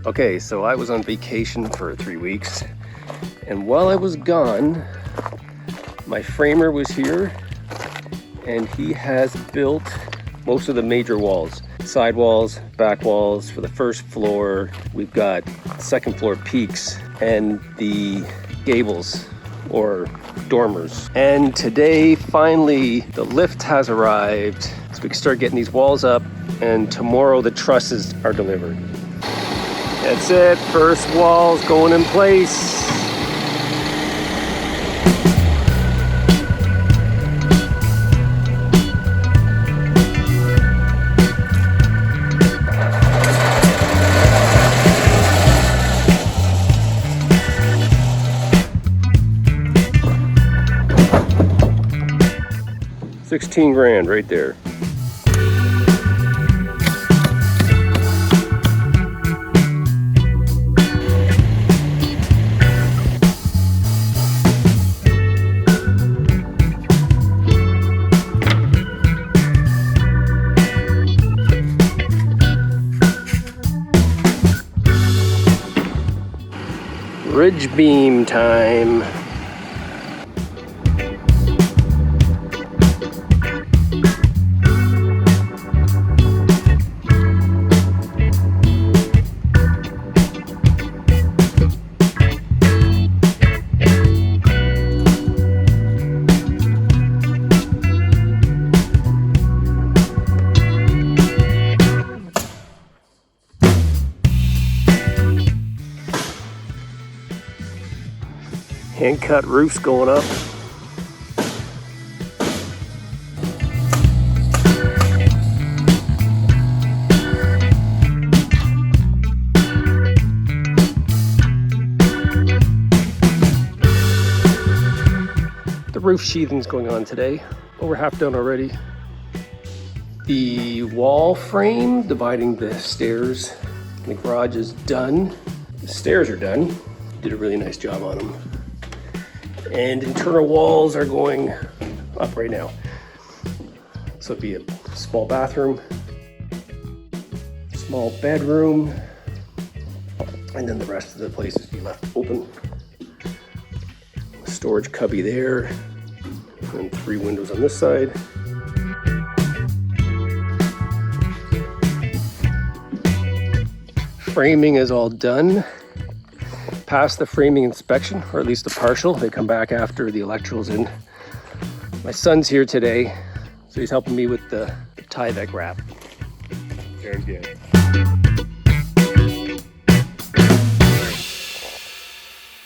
Okay, so I was on vacation for 3 weeks, and while I was gone, my framer was here, and he has built most of the major walls. Side walls, back walls for the first floor. We've got second floor peaks and the gables or dormers. And today, finally, the lift has arrived, so we can start getting these walls up, and tomorrow the trusses are delivered. That's it, first walls going in place. $16,000 right there. Ridge beam time. Hand cut roofs going up. The roof sheathing's going on today. Over half done already. The wall frame dividing the stairs and the garage is done. The stairs are done. Did a really nice job on them. And internal walls are going up right now. So it'd be a small bathroom, small bedroom, and then the rest of the place is be left open. Storage cubby there, and 3 windows on this side. Framing is all done. Passed the framing inspection, or at least the partial. They come back after the electrical's in. My son's here today, so he's helping me with the Tyvek wrap. Very good.